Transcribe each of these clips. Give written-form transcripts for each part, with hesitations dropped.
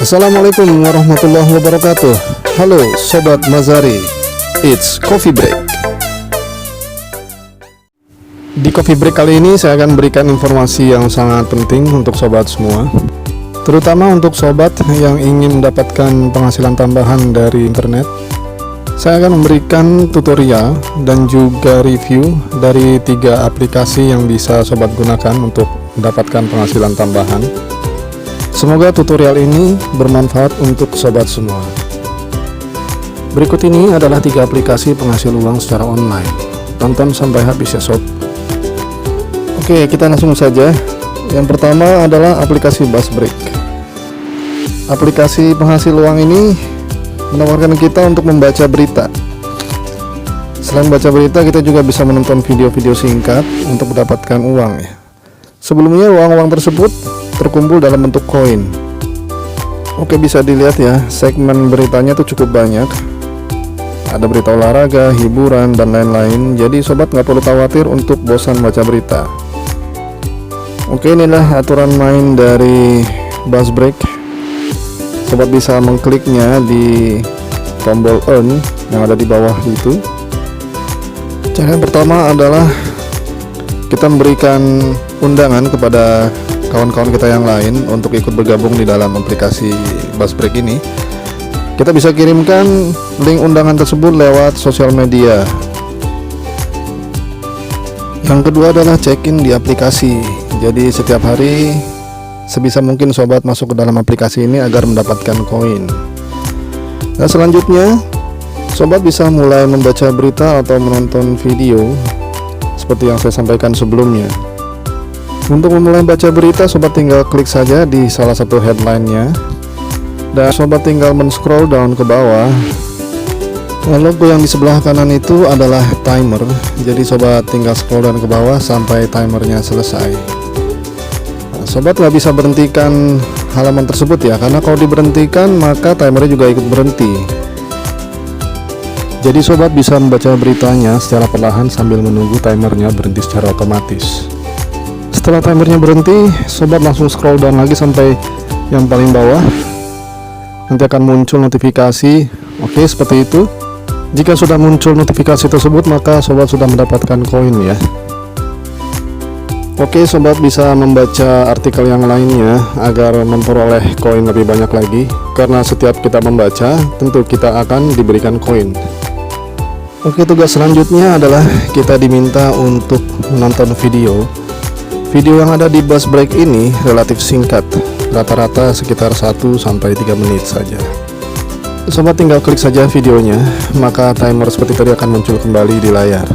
Assalamualaikum warahmatullahi wabarakatuh. Halo Sobat Mazari, it's Coffee Break. Di Coffee Break kali ini saya akan berikan informasi yang sangat penting untuk sobat semua, terutama untuk sobat yang ingin mendapatkan penghasilan tambahan dari internet. Saya akan memberikan tutorial dan juga review dari 3 aplikasi yang bisa sobat gunakan untuk mendapatkan penghasilan tambahan. Semoga tutorial ini bermanfaat untuk sobat semua. Berikut ini adalah 3 aplikasi penghasil uang secara online. Tonton sampai habis ya sob. Oke, kita langsung saja. Yang pertama adalah aplikasi Buzzspreak. Aplikasi penghasil uang ini menawarkan kita untuk membaca berita. Selain baca berita, kita juga bisa menonton video-video singkat untuk mendapatkan uang ya. Sebelumnya uang-uang tersebut terkumpul dalam bentuk koin. Oke, bisa dilihat ya, segmen beritanya tuh cukup banyak. Ada berita olahraga, hiburan, dan lain-lain. Jadi sobat nggak perlu khawatir untuk bosan baca berita. Oke, inilah aturan main dari Buzzspreak. Sobat bisa mengkliknya di tombol earn yang ada di bawah itu. Cara yang pertama adalah kita memberikan undangan kepada kawan-kawan kita yang lain untuk ikut bergabung di dalam aplikasi Buzzspreak ini. Kita bisa kirimkan link undangan tersebut lewat sosial media. Yang kedua adalah check-in di aplikasi. Jadi setiap hari sebisa mungkin sobat masuk ke dalam aplikasi ini agar mendapatkan koin. Nah, selanjutnya sobat bisa mulai membaca berita atau menonton video seperti yang saya sampaikan sebelumnya. Untuk memulai baca berita, sobat tinggal klik saja di salah satu headline-nya, dan sobat tinggal men-scroll down ke bawah. Logo yang di sebelah kanan itu adalah timer, jadi sobat tinggal scroll down ke bawah sampai timernya selesai. Nah, sobat nggak bisa berhentikan halaman tersebut ya, karena kalau diberhentikan maka timernya juga ikut berhenti. Jadi sobat bisa membaca beritanya secara perlahan sambil menunggu timernya berhenti secara otomatis. Setelah timernya berhenti, sobat langsung scroll down lagi sampai yang paling bawah. Nanti akan muncul notifikasi. Oke, seperti itu. Jika sudah muncul notifikasi tersebut, maka sobat sudah mendapatkan koin ya. Oke, sobat bisa membaca artikel yang lainnya agar memperoleh koin lebih banyak lagi. Karena setiap kita membaca, tentu kita akan diberikan koin. Oke, tugas selanjutnya adalah kita diminta untuk menonton video. Video yang ada di Buzzspreak ini relatif singkat, rata-rata sekitar 1-3 menit saja. Sobat tinggal klik saja videonya, maka timer seperti tadi akan muncul kembali di layar.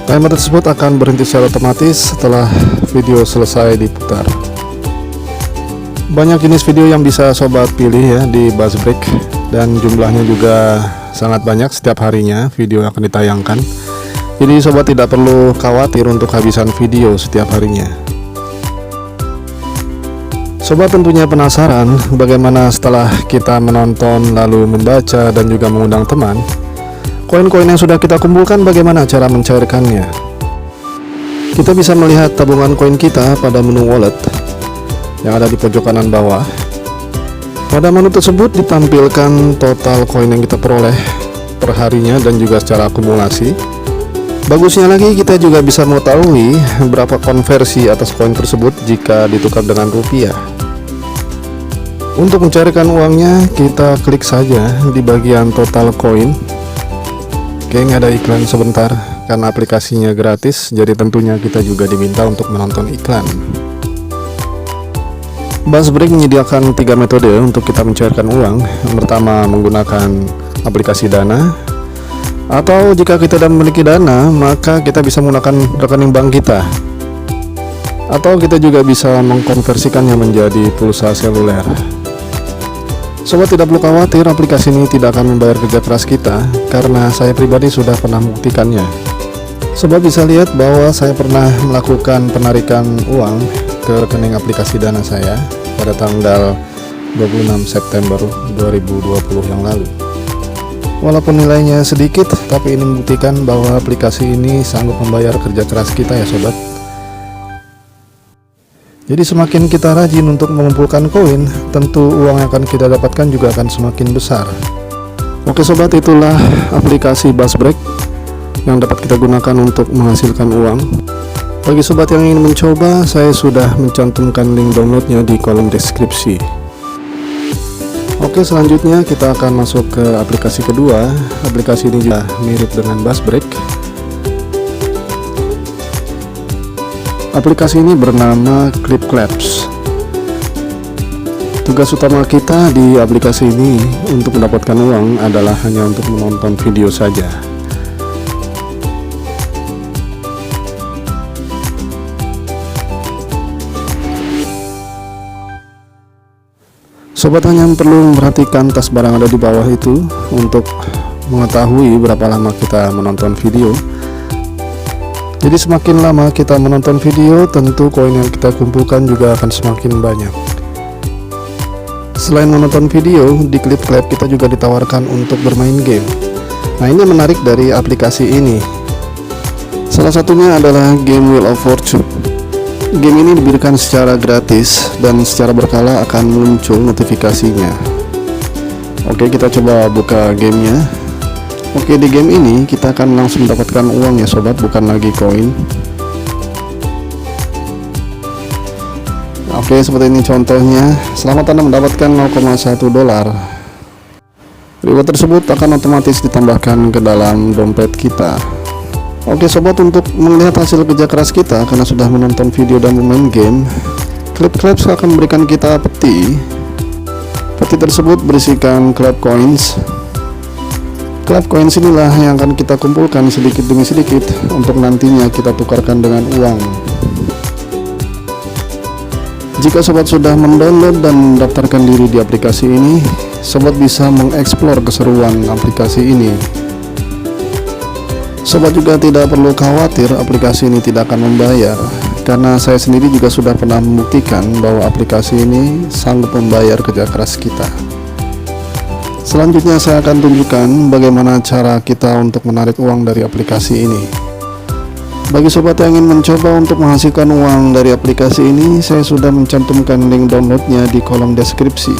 Timer tersebut akan berhenti secara otomatis setelah video selesai diputar. Banyak jenis video yang bisa sobat pilih ya di Buzzspreak, dan jumlahnya juga sangat banyak. Setiap harinya video akan ditayangkan. Jadi sobat tidak perlu khawatir untuk kehabisan video setiap harinya. Sobat tentunya penasaran bagaimana setelah kita menonton lalu membaca dan juga mengundang teman, koin-koin yang sudah kita kumpulkan bagaimana cara mencairkannya. Kita bisa melihat tabungan koin kita pada menu wallet yang ada di pojok kanan bawah. Pada menu tersebut ditampilkan total koin yang kita peroleh per harinya dan juga secara akumulasi. Bagusnya lagi, kita juga bisa mengetahui berapa konversi atas koin tersebut jika ditukar dengan rupiah. Untuk mencairkan uangnya, kita klik saja di bagian total koin. Oke, ini ada iklan sebentar karena aplikasinya gratis, jadi tentunya kita juga diminta untuk menonton iklan. Buzzspreak menyediakan 3 metode untuk kita mencairkan uang. Yang pertama menggunakan aplikasi Dana, atau jika kita tidak memiliki Dana, maka kita bisa menggunakan rekening bank kita, atau kita juga bisa mengkonversikannya menjadi pulsa seluler. Sobat tidak perlu khawatir, aplikasi ini tidak akan membayar kerja keras kita, karena saya pribadi sudah pernah membuktikannya. Sobat bisa lihat bahwa saya pernah melakukan penarikan uang ke rekening aplikasi Dana saya pada tanggal 26 September 2020 yang lalu. Walaupun nilainya sedikit, tapi ini membuktikan bahwa aplikasi ini sanggup membayar kerja keras kita ya sobat. Jadi semakin kita rajin untuk mengumpulkan koin, tentu uang yang akan kita dapatkan juga akan semakin besar. Oke sobat, itulah aplikasi Buzzbreak yang dapat kita gunakan untuk menghasilkan uang. Bagi sobat yang ingin mencoba, saya sudah mencantumkan link downloadnya di kolom deskripsi. Oke, selanjutnya kita akan masuk ke aplikasi kedua. Aplikasi ini juga mirip dengan Buzzbreak. Aplikasi ini bernama ClipClaps. Tugas utama kita di aplikasi ini untuk mendapatkan uang adalah hanya untuk menonton video saja. Sobat hanya perlu memperhatikan tas barang ada di bawah itu untuk mengetahui berapa lama kita menonton video. Jadi semakin lama kita menonton video, tentu koin yang kita kumpulkan juga akan semakin banyak. Selain menonton video, di ClipClaps kita juga ditawarkan untuk bermain game. Nah, ini menarik dari aplikasi ini. Salah satunya adalah game Wheel of Fortune. Game ini diberikan secara gratis dan secara berkala akan muncul notifikasinya. Oke, kita coba buka gamenya. Oke, di game ini kita akan langsung mendapatkan uang ya sobat, bukan lagi koin. Oke, seperti ini contohnya. Selamat Anda mendapatkan 0,1 dolar. Reward tersebut akan otomatis ditambahkan ke dalam dompet kita. Oke sobat, untuk melihat hasil kerja keras kita karena sudah menonton video dan bermain game, ClipClaps akan memberikan kita peti. Peti tersebut berisikan Clap Coins. Clap Coins inilah yang akan kita kumpulkan sedikit demi sedikit untuk nantinya kita tukarkan dengan uang. Jika sobat sudah mendownload dan mendaftarkan diri di aplikasi ini, sobat bisa mengeksplor keseruan aplikasi ini. Sobat juga tidak perlu khawatir aplikasi ini tidak akan membayar, karena saya sendiri juga sudah pernah membuktikan bahwa aplikasi ini sanggup membayar kerja keras kita. Selanjutnya saya akan tunjukkan bagaimana cara kita untuk menarik uang dari aplikasi ini. Bagi sobat yang ingin mencoba untuk menghasilkan uang dari aplikasi ini, saya sudah mencantumkan link downloadnya di kolom deskripsi.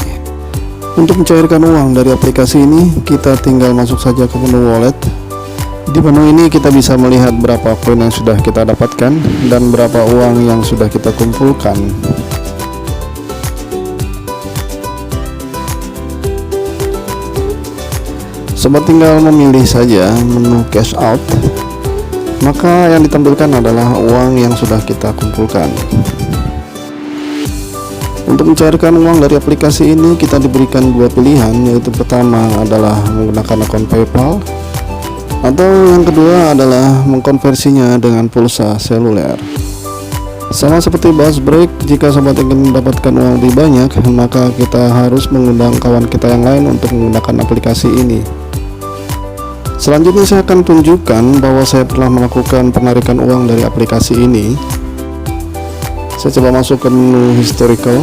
Untuk mencairkan uang dari aplikasi ini, kita tinggal masuk saja ke menu wallet. Di menu ini kita bisa melihat berapa koin yang sudah kita dapatkan dan berapa uang yang sudah kita kumpulkan. Sobat tinggal memilih saja menu cash out, maka yang ditampilkan adalah uang yang sudah kita kumpulkan. Untuk mencairkan uang dari aplikasi ini kita diberikan dua pilihan, yaitu pertama adalah menggunakan akun PayPal, atau yang kedua adalah mengkonversinya dengan pulsa seluler. Sama seperti Buzzbreak, jika sobat ingin mendapatkan uang lebih banyak, maka kita harus mengundang kawan kita yang lain untuk menggunakan aplikasi ini. Selanjutnya saya akan tunjukkan bahwa saya telah melakukan penarikan uang dari aplikasi ini. Saya coba masuk ke menu historical,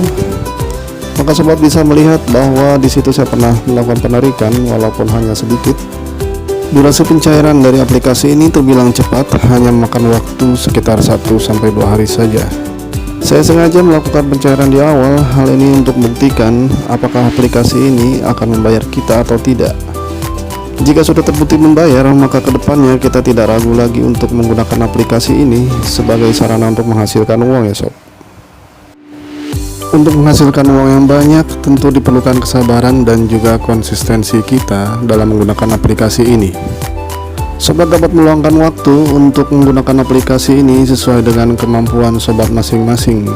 maka sobat bisa melihat bahwa di situ saya pernah melakukan penarikan walaupun hanya sedikit. Durasi pencairan dari aplikasi ini terbilang cepat, hanya memakan waktu sekitar 1-2 hari saja. Saya sengaja melakukan pencairan di awal, hal ini untuk membuktikan apakah aplikasi ini akan membayar kita atau tidak. Jika sudah terbukti membayar, maka kedepannya kita tidak ragu lagi untuk menggunakan aplikasi ini sebagai sarana untuk menghasilkan uang ya sob. Untuk menghasilkan uang yang banyak, tentu diperlukan kesabaran dan juga konsistensi kita dalam menggunakan aplikasi ini. Sobat dapat meluangkan waktu untuk menggunakan aplikasi ini sesuai dengan kemampuan sobat masing-masing.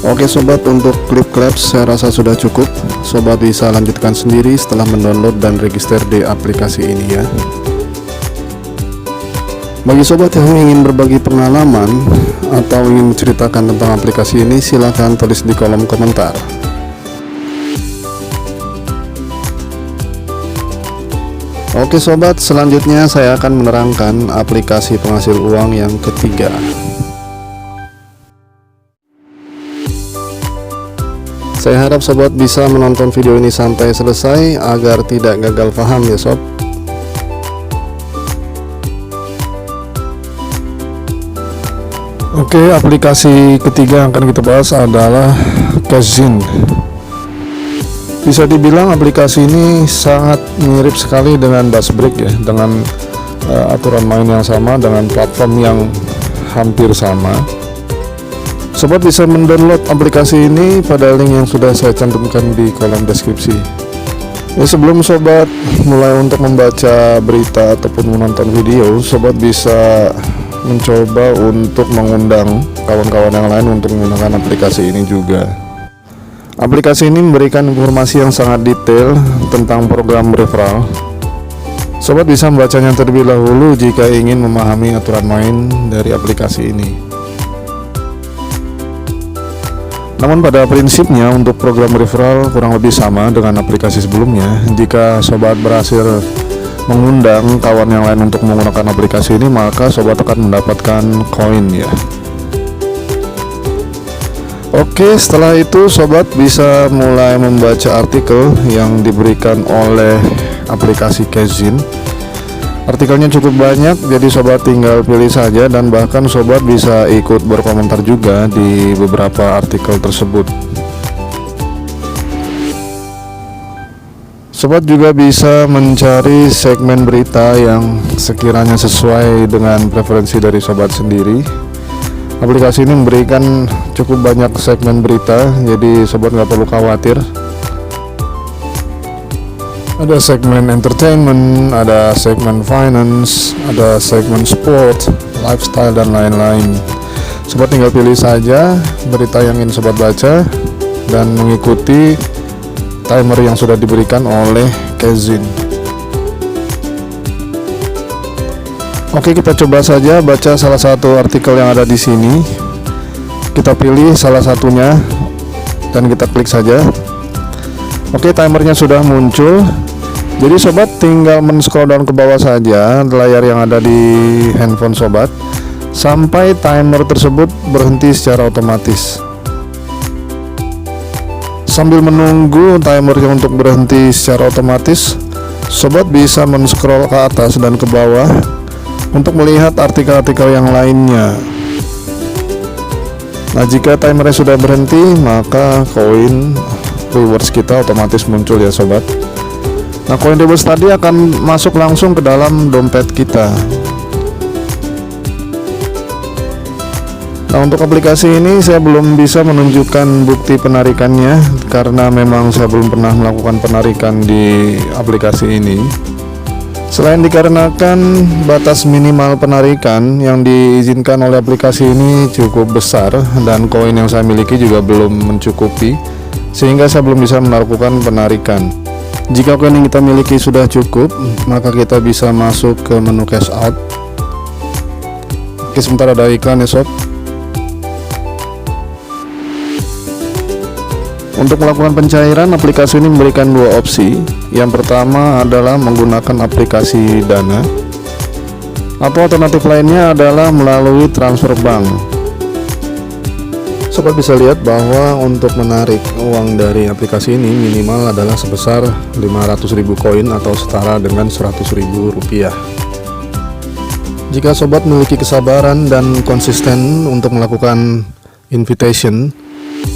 Oke sobat, untuk ClipClaps saya rasa sudah cukup. Sobat bisa lanjutkan sendiri setelah mendownload dan register di aplikasi ini ya. Bagi sobat yang ingin berbagi pengalaman atau ingin menceritakan tentang aplikasi ini, silahkan tulis di kolom komentar. Oke sobat, selanjutnya saya akan menerangkan aplikasi penghasil uang yang ketiga. Saya harap sobat bisa menonton video ini sampai selesai agar tidak gagal paham ya sob. Oke, aplikasi ketiga yang akan kita bahas adalah Kaizen. Bisa dibilang aplikasi ini sangat mirip sekali dengan Buzzbreak ya, dengan aturan main yang sama, dengan platform yang hampir sama. Sobat bisa mendownload aplikasi ini pada link yang sudah saya cantumkan di kolom deskripsi. Ya, sebelum sobat mulai untuk membaca berita ataupun menonton video, sobat bisa mencoba untuk mengundang kawan-kawan yang lain untuk menggunakan aplikasi ini juga. Aplikasi ini memberikan informasi yang sangat detail tentang program referral. Sobat bisa membacanya terlebih dahulu jika ingin memahami aturan main dari aplikasi ini. Namun pada prinsipnya untuk program referral kurang lebih sama dengan aplikasi sebelumnya. Jika sobat berhasil mengundang kawan yang lain untuk menggunakan aplikasi ini, maka sobat akan mendapatkan koin ya. Oke, setelah itu sobat bisa mulai membaca artikel yang diberikan oleh aplikasi Kaizen. Artikelnya cukup banyak, jadi sobat tinggal pilih saja, dan bahkan sobat bisa ikut berkomentar juga di beberapa artikel tersebut. Sobat juga bisa mencari segmen berita yang sekiranya sesuai dengan preferensi dari sobat sendiri. Aplikasi ini memberikan cukup banyak segmen berita, jadi sobat nggak perlu khawatir. Ada segmen entertainment, ada segmen finance, ada segmen sport, lifestyle, dan lain-lain. Sobat tinggal pilih saja berita yang ingin sobat baca dan mengikuti timer yang sudah diberikan oleh Kaizen. Oke, kita coba saja baca salah satu artikel yang ada di sini. Kita pilih salah satunya dan kita klik saja. Oke, timernya sudah muncul. Jadi sobat tinggal men-scroll down ke bawah saja layar yang ada di handphone sobat sampai timer tersebut berhenti secara otomatis. Sambil menunggu timernya untuk berhenti secara otomatis, sobat bisa men-scroll ke atas dan ke bawah untuk melihat artikel-artikel yang lainnya. Nah, jika timernya sudah berhenti, maka koin rewards kita otomatis muncul ya sobat. Nah, koin rewards tadi akan masuk langsung ke dalam dompet kita. Nah, untuk aplikasi ini saya belum bisa menunjukkan bukti penarikannya karena memang saya belum pernah melakukan penarikan di aplikasi ini. Selain dikarenakan batas minimal penarikan yang diizinkan oleh aplikasi ini cukup besar dan koin yang saya miliki juga belum mencukupi, sehingga saya belum bisa melakukan penarikan. Jika koin yang kita miliki sudah cukup, maka kita bisa masuk ke menu cash out. Oke, sebentar ada iklan ya sob. Untuk melakukan pencairan, aplikasi ini memberikan dua opsi. Yang pertama adalah menggunakan aplikasi Dana, atau alternatif lainnya adalah melalui transfer bank. Sobat bisa lihat bahwa untuk menarik uang dari aplikasi ini minimal adalah sebesar 500.000 koin atau setara dengan 100.000 rupiah. Jika sobat memiliki kesabaran dan konsisten untuk melakukan invitation,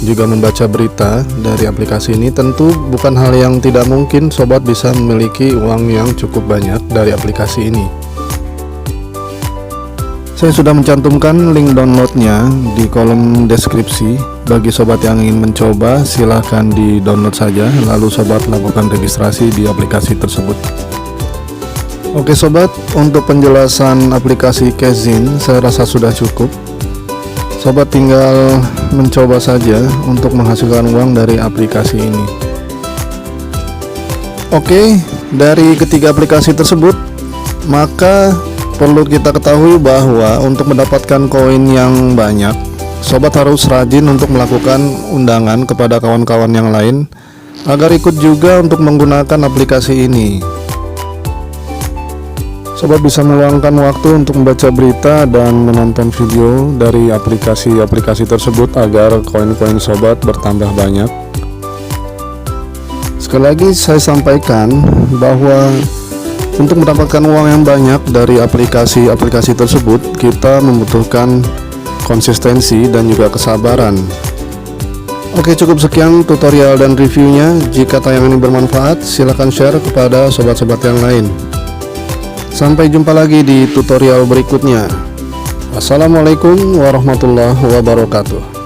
juga membaca berita dari aplikasi ini, tentu bukan hal yang tidak mungkin sobat bisa memiliki uang yang cukup banyak dari aplikasi ini. Saya sudah mencantumkan link downloadnya di kolom deskripsi. Bagi sobat yang ingin mencoba, silahkan di download saja, lalu sobat lakukan registrasi di aplikasi tersebut. Oke sobat, untuk penjelasan aplikasi Kaizen saya rasa sudah cukup. Sobat tinggal mencoba saja untuk menghasilkan uang dari aplikasi ini. Oke, dari ketiga aplikasi tersebut, maka perlu kita ketahui bahwa untuk mendapatkan koin yang banyak, sobat harus rajin untuk melakukan undangan kepada kawan-kawan yang lain agar ikut juga untuk menggunakan aplikasi ini. Sobat bisa meluangkan waktu untuk membaca berita dan menonton video dari aplikasi-aplikasi tersebut agar koin-koin sobat bertambah banyak. Sekali lagi saya sampaikan bahwa untuk mendapatkan uang yang banyak dari aplikasi-aplikasi tersebut, kita membutuhkan konsistensi dan juga kesabaran. Oke, cukup sekian tutorial dan reviewnya. Jika tayangan ini bermanfaat, silahkan share kepada sobat-sobat yang lain. Sampai jumpa lagi di tutorial berikutnya. Assalamualaikum warahmatullahi wabarakatuh.